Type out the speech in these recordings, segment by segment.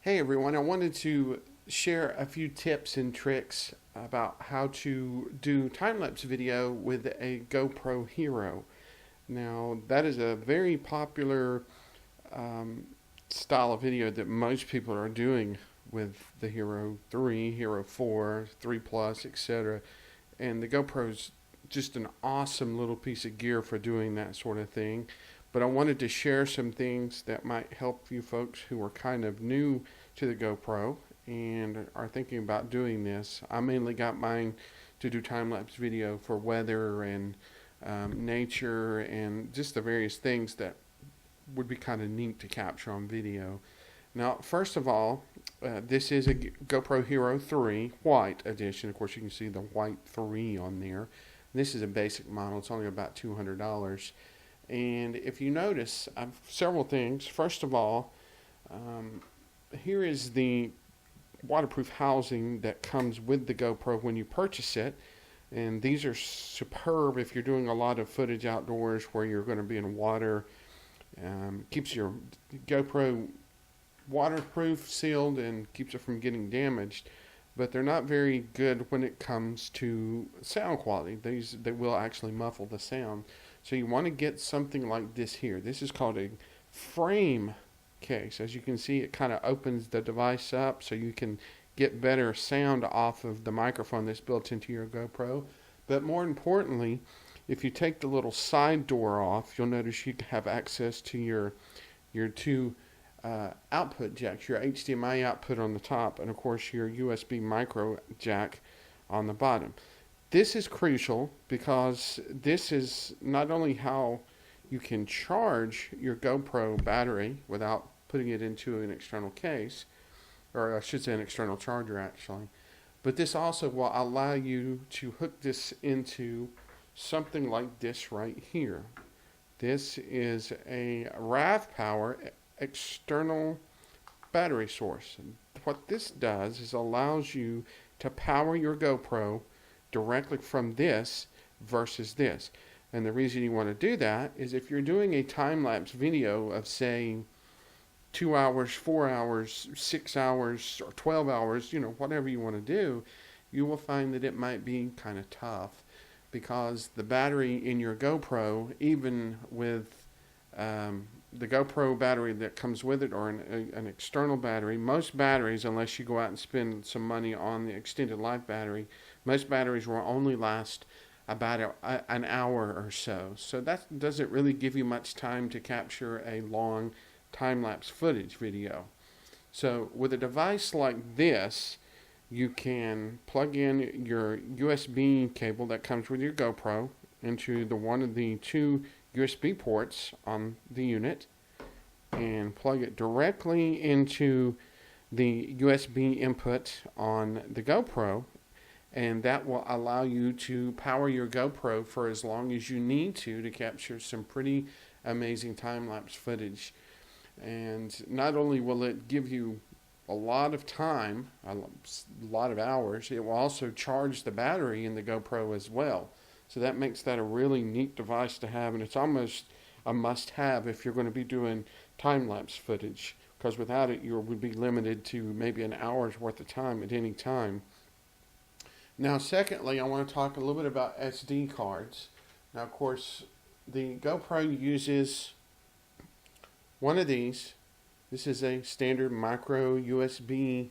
Hey everyone, I wanted to share a few tips and tricks about how to do time-lapse video with a GoPro Hero. Now, that is a very popular um, style of video that most people are doing with the Hero 3, Hero 4, 3 Plus, etc. And the GoPro's just an awesome little piece of gear for doing that sort of thing. But I wanted to share some things that might help you folks who are kind of new to the GoPro and are thinking about doing this. I mainly got mine to do time-lapse video for weather and nature and just the various things that would be kind of neat to capture on video. Now, first of all, this is a GoPro Hero 3 White edition. Of course, you can see the White 3 on there. This is a basic model. It's only about $200. And if you notice, I've several things. First of all, here is the waterproof housing that comes with the GoPro when you purchase it. And these are superb if you're doing a lot of footage outdoors where you're going to be in water. Keeps your GoPro waterproof, sealed, and keeps it from getting damaged. But they're not very good when it comes to sound quality. They will actually muffle the sound. So you want to get something like this here. This is called a frame case. As you can see, it kind of opens the device up so you can get better sound off of the microphone that's built into your GoPro. But more importantly, if you take the little side door off, you'll notice you have access to your two output jacks, your HDMI output on the top, and of course your USB micro jack on the bottom. This is crucial because this is not only how you can charge your GoPro battery without putting it into an external case, or I should say an external charger actually, but this also will allow you to hook this into something like this right here. This is a RAV power external battery source. What this does is allows you to power your GoPro directly from this versus this. And the reason you want to do that is if you're doing a time-lapse video of, say, 2 hours, 4 hours, 6 hours, or 12 hours, whatever you want to do, you will find that it might be kind of tough because the battery in your GoPro, even with the GoPro battery that comes with it or an external battery, most batteries, unless you go out and spend some money on the extended life battery, most batteries will only last about an hour or so. So that doesn't really give you much time to capture a long time-lapse footage video. So with a device like this, you can plug in your USB cable that comes with your GoPro into one of the two USB ports on the unit and plug it directly into the USB input on the GoPro, and that will allow you to power your GoPro for as long as you need to capture some pretty amazing time-lapse footage. And not only will it give you a lot of time, a lot of hours, it will also charge the battery in the GoPro as well. So that makes that a really neat device to have, and it's almost a must-have if you're going to be doing time-lapse footage, because without it you would be limited to maybe an hour's worth of time at any time. Now, secondly, I want to talk a little bit about SD cards. Now, of course, the GoPro uses one of these. This is a standard micro SD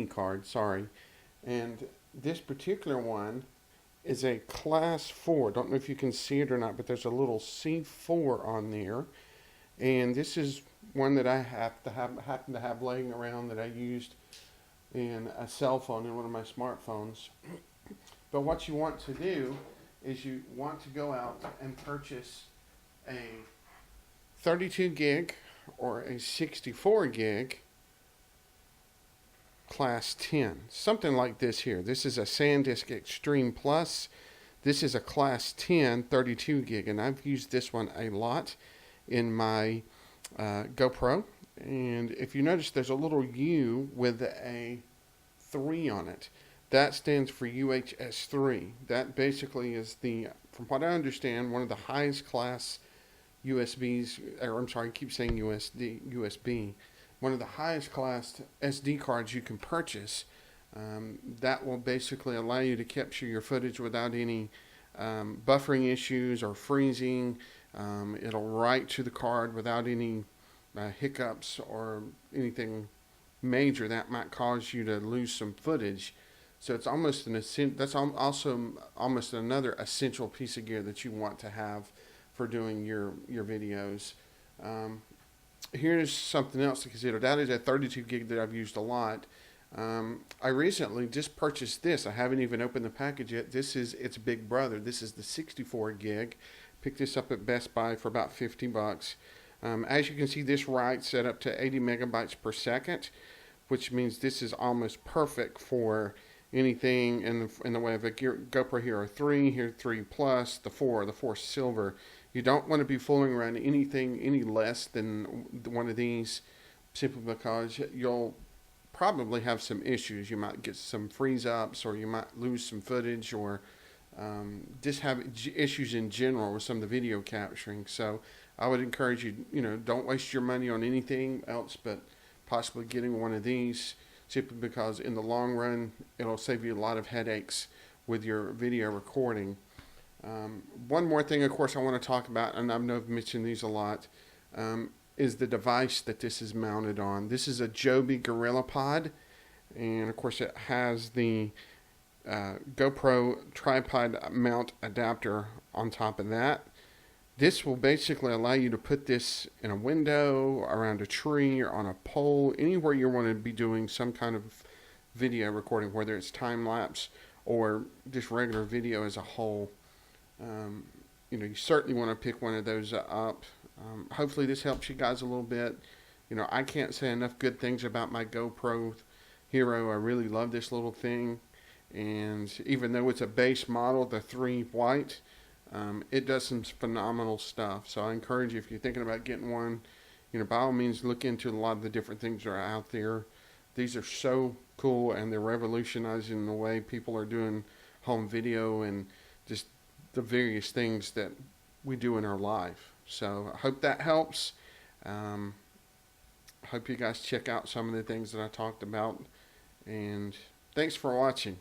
card, sorry. And this particular one is a class 4. Don't know if you can see it or not, but there's a little C4 on there. And this is one that I happen to have laying around that I used in a cell phone in one of my smartphones. But what you want to do is you want to go out and purchase a 32 gig or a 64 gig class 10, something like this here. This is a SanDisk Extreme Plus. This is a class 10 32 gig, and I've used this one a lot in my GoPro. And if you notice, there's a little U with a 3 on it. That stands for UHS-3. That basically is from what I understand, one of the highest class USBs, or I'm sorry, I keep saying USB, one of the highest class SD cards you can purchase. That will basically allow you to capture your footage without any buffering issues or freezing. It'll write to the card without any hiccups or anything major that might cause you to lose some footage. So it's almost that's also almost another essential piece of gear that you want to have for doing your videos. Here's something else to consider. That is a 32 gig that I've used a lot. I recently just purchased this. I haven't even opened the package yet. This is its big brother. This is the 64 gig. Picked this up at Best Buy for about 50 bucks. As you can see, this writes set up to 80 megabytes per second, which means this is almost perfect for anything in the way of a GoPro Hero 3, Hero 3 Plus, the 4 Silver. You don't want to be fooling around anything any less than one of these, simply because you'll probably have some issues. You might get some freeze ups, or you might lose some footage, or just have issues in general with some of the video capturing. So I would encourage you, don't waste your money on anything else but possibly getting one of these, simply because in the long run it'll save you a lot of headaches with your video recording. One more thing, of course, I want to talk about, and I know I've mentioned these a lot, is the device that this is mounted on. This is a Joby GorillaPod, and of course it has the GoPro tripod mount adapter on top of that. This will basically allow you to put this in a window, around a tree, or on a pole, anywhere you want to be doing some kind of video recording, whether it's time-lapse or just regular video as a whole. You certainly want to pick one of those up. Hopefully this helps you guys a little bit. I can't say enough good things about my GoPro Hero. I really love this little thing. And even though it's a base model, the 3 white, it does some phenomenal stuff. So I encourage you, if you're thinking about getting one, by all means look into a lot of the different things that are out there. These are so cool, and they're revolutionizing the way people are doing home video and just the various things that we do in our life. So I hope that helps. I hope you guys check out some of the things that I talked about, and thanks for watching.